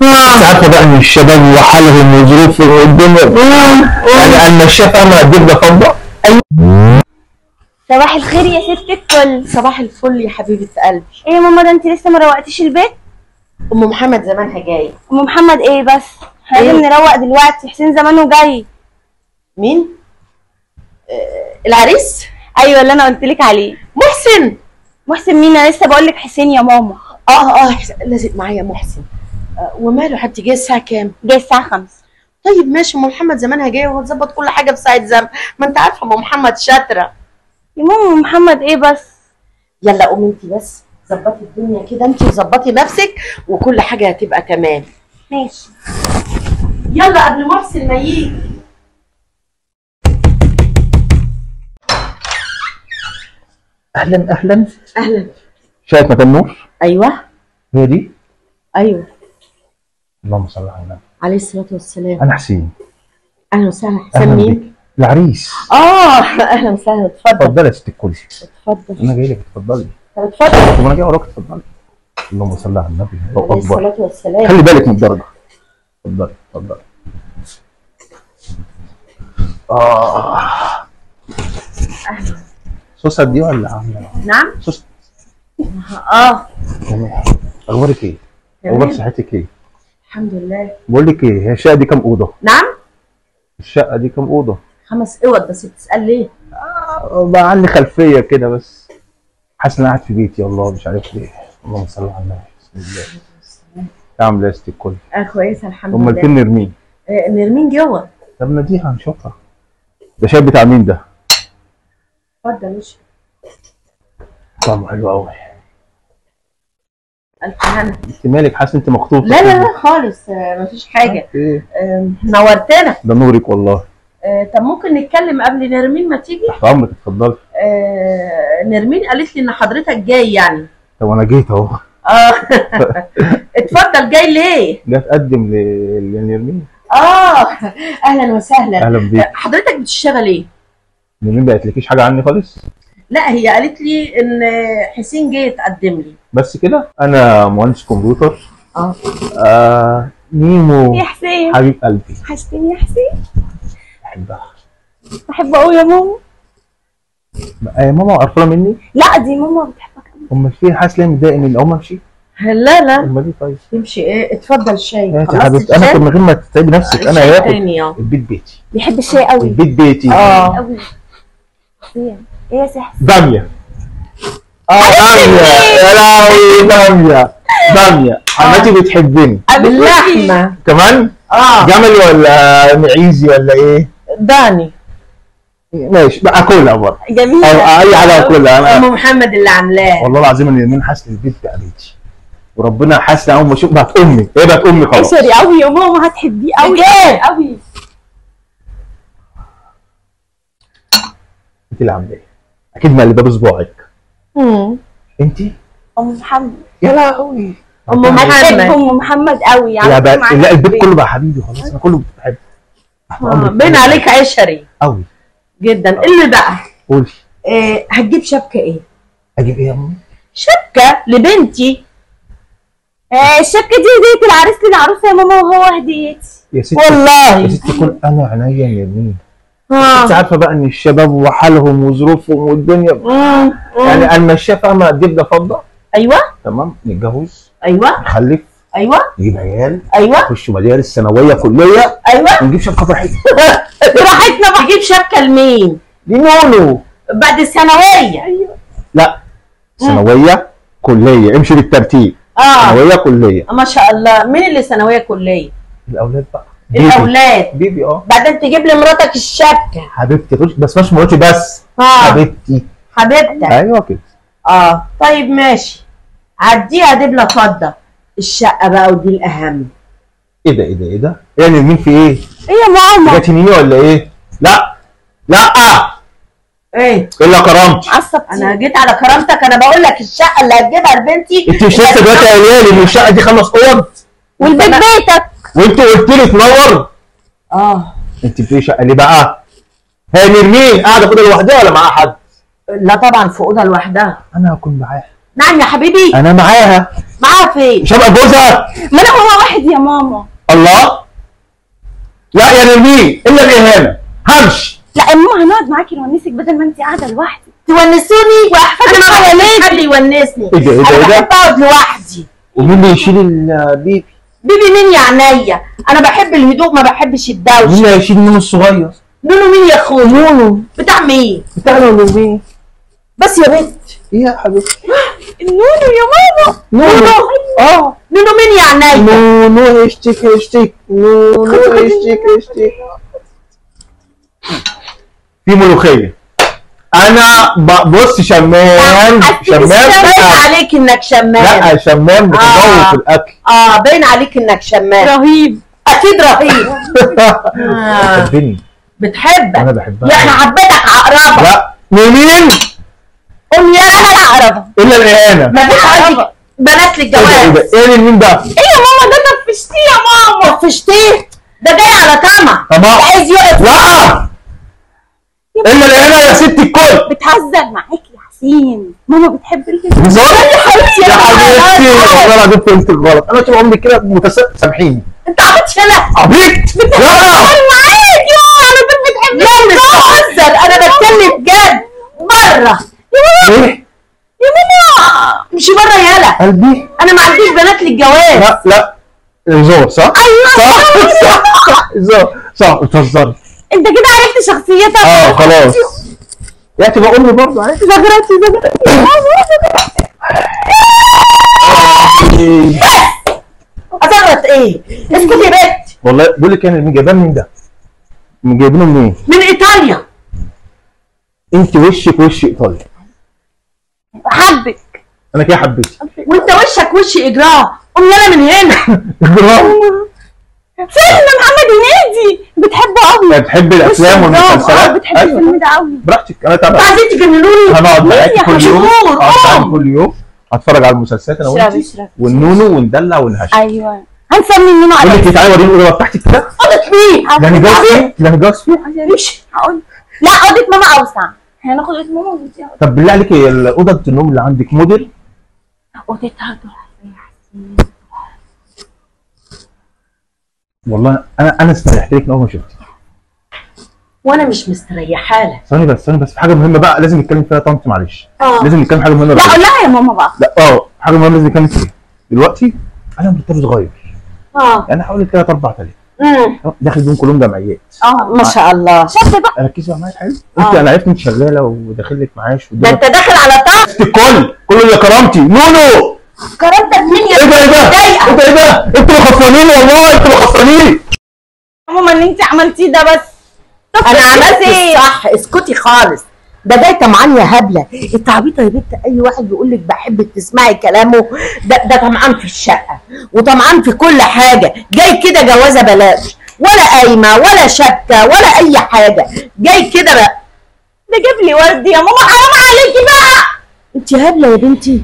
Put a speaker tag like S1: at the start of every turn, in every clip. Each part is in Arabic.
S1: انت عارفه بقى ان الشباب وحالهم وظروفهم والدنيا يعني انا الشقه ما هتجيب لك فضه.
S2: صباح الخير يا ست الكل.
S3: صباح الفل يا حبيبه قلبي.
S2: ايه يا ماما، ده انت لسه ما روقتيش البيت؟
S3: ام محمد زمانها جايه.
S2: ام محمد ايه بس؟ احنا لازم نروق دلوقتي، حسين زمانه جاي.
S3: مين؟ العريس؟
S2: ايوه اللي انا قلت لك عليه.
S3: محسن.
S2: محسن مين؟ انا لسه بقول لك حسين يا ماما.
S3: لازق معايا محسن. وماله حتى جاي الساعه كام؟
S2: جاي الساعه 5.
S3: طيب ماشي، ام محمد زمانها جايه وهتظبط كل حاجه في ساعه زمن، ما انت عارفه ام محمد شاطره.
S2: يا ماما ام محمد ايه بس؟
S3: يلا قومي انت بس ظبطي الدنيا كده انت وظبطي نفسك وكل حاجه هتبقى تمام.
S2: ماشي.
S3: يلا قبل محسن ما يجي.
S1: اهلا اهلا.
S3: اهلا.
S1: شايف مكان نور؟
S3: ايوه
S1: هي دي؟
S3: ايوه.
S1: اللهم صل على النبي
S3: عليه الصلاه والسلام.
S1: انا حسين.
S3: اهلا وسهلا. حسين
S1: اهلا
S3: مين؟
S1: بك. العريس.
S3: اهلا وسهلا. اتفضل.
S1: اتفضلي يا ست الكل.
S3: اتفضل.
S1: انا جاي لك. اتفضلي.
S3: طب اتفضل.
S1: طب انا جاي وراك. اتفضلي. اللهم صل على النبي. الله
S3: عليه
S1: اكبر.
S3: الصلاه والسلام.
S1: خلي بالك من الدرجه. اتفضلي اتفضلي.
S3: اهلا.
S1: صوصة دي ولا عامله؟
S3: نعم.
S1: صوص. تمام. اخبارك ايه؟ اخبار صحتك ايه؟
S3: الحمد لله.
S1: بقول لك ايه، هي الشقه دي كام اوضه؟
S3: نعم.
S1: الشقه دي كام اوضه؟
S3: 5 اوض بس بتسال ليه؟
S1: بقى عندي خلفيه كده بس حاسس ان انا قاعد في بيتي والله مش عارف ليه. اللهم صل على النبي. بسم الله. عامله ايه يا ست الكل؟
S3: كويسه الحمد لله.
S1: امال فين نرمين؟
S3: نرمين جوه.
S1: طب ناديها نشوفها. ده شاي بتاع مين ده؟
S3: اتفضل وش.
S1: طعمه حلو قوي.
S3: الف هنا.
S1: انت مالك حاسس انت مخطوطه؟
S3: لا خالص، مفيش حاجه.
S1: ايه؟
S3: نورتنا.
S1: ده نورك والله.
S3: طب ممكن نتكلم قبل نرمين ما تيجي؟
S1: تحت امرك اتفضلي.
S3: نرمين قالت لي ان حضرتك جاي يعني.
S1: طب انا جيت اهو.
S3: اتفضل. جاي ليه؟
S1: جاي اتقدم لنرمين.
S3: اهلا وسهلا.
S1: اهلا بيك.
S3: حضرتك بتشتغل ايه؟
S1: نرمين ما قالتلكيش حاجه عني خالص؟
S3: لا هي قالت لي ان حسين جاي يتقدم لي
S1: بس كده. انا مهندس كمبيوتر. ميمو
S2: يا حسين
S1: حبيب قلبي.
S2: حسين يا حسين.
S1: بحبها.
S2: بحبه قوي يا ماما.
S1: يا ماما قرفانه مني؟
S2: لا دي ماما بتحبك قوي.
S1: امال في حاسس ليه متضايق مني؟ اقوم امشي؟
S3: لا
S1: امال ايه طيب؟
S3: تمشي ايه؟ اتفضل شاي.
S1: يا حبيبتي انا كنت من غير ما تتعبي نفسك انا هاخد. البيت بيتي.
S2: بيحب الشاي قوي.
S1: البيت بيتي.
S2: قوي. حسين ايه يا سي حسين؟
S1: باميه. باميه يا لهوي. باميه حماتي بتحبني.
S3: باللحمه
S1: كمان؟ جملي ولا معيزي ولا ايه؟
S3: داني.
S1: ماشي بقى اكلها برضه.
S2: جميله.
S1: اي حاجه اكلها.
S3: ام محمد اللي عاملاها.
S1: والله العظيم ان يمين حاسس البيت بقى بيتي وربنا حاسس اول ما اشوف بقت امي. ايه بقت امي خلاص.
S2: عشري قوي يا ماما، هتحبيه قوي قوي.
S1: انت اللي عامله ايه؟ اكيد مقلبه بصباعك. انت؟
S2: ام محمد.
S1: يا لهوي.
S2: ام محمد. ام محمد قوي
S1: لا البيت كله بقى حبيبي خلاص. انا كله بحبه.
S3: باين عليك عشري
S1: قوي
S3: جدا. اللي بقى
S1: قولي.
S3: هتجيب شبكه ايه؟
S1: اجيب ايه يا امي؟
S3: شبكه لبنتي.
S2: الشبكه دي هديه العريس للعروسه يا ماما، وهو هديتي.
S1: يا ستي
S3: والله
S1: يا ستي كل انا عينيا اليمين. انت عارفه بقى ان الشباب وحالهم وظروفهم والدنيا يعني انا الشقه ما تجيب ده فضه.
S3: ايوه
S1: تمام. نتجوز.
S3: ايوه
S1: نخلف.
S3: ايوه
S1: نجيب عيال.
S3: ايوه
S1: نخش مدارس ثانويه كليه.
S3: ايوه
S1: ونجيب شبكه براحتنا.
S3: براحتنا. بجيب شبكه لمين؟
S1: دي نونو
S3: بعد الثانويه.
S2: ايوه.
S1: لا ثانويه كليه. امشي بالترتيب. ثانويه كليه.
S3: ما شاء الله. مين اللي ثانويه كليه؟
S1: الاولاد بقى.
S3: الاولاد.
S1: بيبي.
S3: بعدين تجيب لمراتك الشبكه.
S1: حبيبتي بس مش مراتي بس. حبيبتي.
S3: حبيبتك.
S1: ايوه كده.
S3: طيب ماشي. عديها دبله فضه. الشقه بقى ودي الاهم.
S1: ايه ده ايه ده ايه ده؟ يعني مين في ايه؟
S2: ايه يا ماما؟
S1: جاتني ولا ايه؟ لا
S3: ايه
S1: الا كرامتي.
S2: عصبتي.
S3: انا جيت على كرامتك. انا بقول لك الشقه اللي هتجيبها لبنتي.
S1: انت مش لسه دلوقتي قايله لي ان الشقه دي 5 اوض
S2: والبيت بيتك
S1: وانت قلت لي تنور. انت في شقه ليه بقى؟ هي نرمين قاعده في اوضه لوحدها ولا معاها حد؟
S3: لا طبعا في اوضه لوحدها.
S1: انا هكون معاها.
S3: نعم يا حبيبي.
S1: انا معاها.
S3: معاها فين؟
S1: مش هبقى جوزها.
S2: ما انا هو واحد يا ماما.
S1: الله. لا يا نرمين الا الاهانه. همشي.
S2: لا يا ماما هنقعد معاكي نونسك بدل ما انت قاعده لوحدك.
S3: تونسوني؟
S2: واحفادك
S3: انا ما بحبش حد يونسني.
S1: ايه ده ايه ده
S3: انا
S1: ايه ده؟
S3: بحب اقعد لوحدي.
S1: ومين اللي يشيل البيبي؟
S3: بيبي مين يا عينيا؟ انا بحب الهدوء ما بحبش
S1: مين
S3: الدوشه.
S1: اللي هيشيل نونو الصغير؟
S3: نونو مين يا اخويا؟
S1: نونو
S3: بتاع مين؟
S1: بتاع نرمين.
S3: بس يا بنت.
S1: ايه يا حبيبتي؟
S2: النونو يا ماما.
S1: نونو. اه
S3: نونو مين يا عينيا؟
S1: نونو اشتك نونو اشتك. في ملوخيه. انا بص شمام
S3: باين عليك انك شمام.
S1: لا شمام بتدور في الاكل.
S3: باين عليك انك شمام.
S2: رهيب.
S3: اكيد رهيب.
S1: بتحبني.
S3: بتحبك.
S1: انا بحبها.
S3: يا اخي حبيتك عقربه.
S1: لا مين؟
S3: قوم يا انا العقربه.
S1: الا الاهانه.
S3: ما فيش عندي بنات للجواز.
S1: ايه مين ده؟
S2: ايه يا ماما ده طفشتيه يا ماما.
S3: طفشتيه؟ ده جاي على طمع.
S1: طمع.
S3: عايز يقف.
S1: لا الا الاهانه يا ست الكل.
S2: بتهزر معاكي يا حسين. ماما بتحب الهزار.
S1: هزار يا حبيبتي. يا حبيبتي والله العظيم فهمتك غلط. انا طول عمري كده سامحيني.
S3: انت عبيط شلة.
S1: عبيط. لا
S2: معاك يا ماما. انا كنت بتحب
S3: لا مش بهزر، انا بتكلم جد. بره
S1: ايه؟
S3: يا ماما. مش بره يالا.
S1: قلبي.
S3: انا ما عنديش بنات للجواز.
S1: لا هزار صح؟
S2: ايوه
S1: صح هزار صح. بتهزري.
S2: انت كده عرفت شخصيتك.
S1: خلاص. يا تبقى امي برضه عادي.
S2: زغرتي.
S3: ازغرط ايه؟ اسكت يا بنت.
S1: والله بقول لك انا جايباه منين ده؟ جايبينه منين؟
S3: من ايطاليا.
S1: انت وشك وش ايطاليا.
S2: حبك.
S1: انا كده حبيتي.
S3: وانت وشك وش اجرام. قوم يلا من هنا.
S2: فيلم محمد هنيدي بتحبه قوي.
S1: بتحب الافلام والمسلسلات؟
S2: بتحب الفيلم ده قوي.
S1: براحتك انا تابع.
S3: عايزين تجننوني.
S1: هنقعد معاكي كل يوم. كل يوم هتفرج على المسلسلات انا وانت والنونو وندلع ونهش.
S2: ايوه هنسمي النونو
S1: بقول
S2: على
S1: لك تعالي وريني الاوضه بتاعتك كده.
S3: قلت مين؟
S1: ده نجاز فيه. ده نجاز فيه.
S2: مش هقول. لا اوضه ماما اوسع. هناخد اوضه ماما ونوديها.
S1: طب بالله عليك هي اوضه النوم اللي عندك موديل؟
S2: اوضتها تحفه يا حسين.
S1: والله انا استريحت لك من اول ما شفتك.
S3: وانا مش مستريحه لك.
S1: ثاني بس في حاجه مهمه بقى لازم نتكلم فيها طنط معلش. لازم نتكلم حاجه مهمه
S2: لا
S1: بقى.
S2: قول لها يا ماما بقى.
S1: لا حاجه مهمه لازم نتكلم فيها دلوقتي. انا مرتبي صغير. يعني حوالي 3 4000. داخل بيهم كلهم جمعيات.
S3: ما شاء الله.
S2: شفت بقى.
S1: ركزي معايا حلو. انت انا عرفت انت شغاله وداخل لك معاش
S3: ده انت داخل على طاقه.
S1: كل اللي كرامتي. نونو
S3: كرامتك مين يا
S1: ايه ده انتوا خسرانين والله انتوا خسرانين.
S2: يا ماما اللي انت عملتيه ده بس.
S3: انا عملت الصح. اسكتي خالص. ده جاي طمعان يا هبله. انت عبيطه يا بنت. اي واحد بيقول لك بحبك تسمعي كلامه ده طمعان في الشقه وطمعان في كل حاجه. جاي كده جوازه بلاش ولا قايمه ولا شبكه ولا اي حاجه. جاي كده بقى.
S2: ده جاب لي ورد يا ماما حرام عليكي بقى.
S3: انت هبله يا بنتي.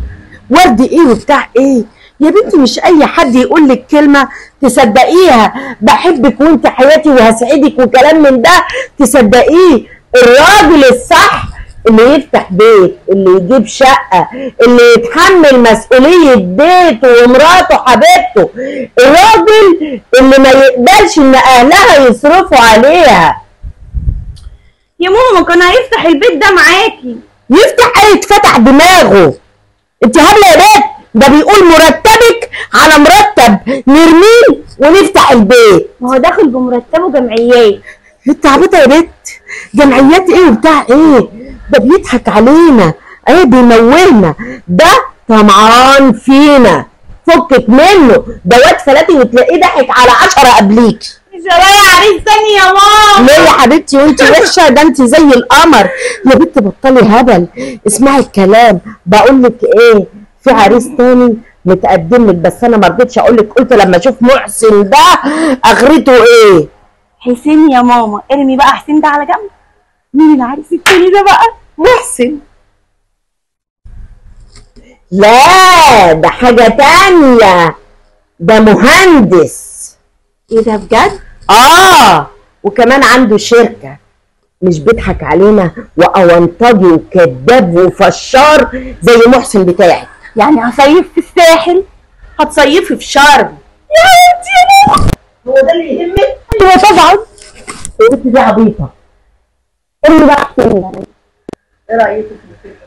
S3: ورد ايه وبتاع ايه يا بنتي؟ مش اي حد يقول لك كلمه تصدقيها. بحبك وانت حياتي وهسعدك وكلام من ده تصدقيه. الراجل الصح اللي يفتح بيت، اللي يجيب شقه، اللي يتحمل مسؤوليه بيته ومراته حبيبته. الراجل اللي ما يقبلش ان اهلها يصرفوا عليها.
S2: يا ماما ما كان هيفتح البيت ده معاكي.
S3: يفتح ايه؟ يتفتح دماغه. انت هبله يا بنت. ده بيقول مرتبك على مرتب نرمين ونفتح البيت.
S2: ما هو داخل بمرتبه جمعيات.
S3: انت عبيطه يا بنت. جمعيات ايه وبتاع ايه؟ ده بيضحك علينا. ايه بيمولنا. ده طمعان فينا. فكك منه. ده واد فلاتي وتلاقيه ضحك على 10 قبليكي.
S2: مش هلاقي عريس تاني يا ماما.
S3: ليه يا حبيبتي وانت وحشه؟ ده انت زي القمر يا بنت. بطلي هبل. اسمعي الكلام. بقول لك ايه؟ في عريس تاني متقدم لك بس انا ما رضيتش اقول لك. قلت لما اشوف محسن ده اخرته ايه.
S2: حسين يا ماما. ارمي بقى حسين ده على جنب. مين العريس التاني ده بقى؟
S3: محسن. لا ده حاجه تانيه. ده مهندس.
S2: ايه ده بجد؟
S3: وكمان عنده شركه. مش بيضحك علينا واونطجي وكذاب وفشار زي محسن بتاعك.
S2: يعني هصيف في الساحل؟
S3: هتصيفي في شرم.
S2: يا حبيبتي يا ماما.
S3: هو ده اللي يهمك؟
S2: ايوه طبعا.
S3: انت دي عبيطه.
S2: اللي بقى احسن.
S3: ايه رايك في الفكره؟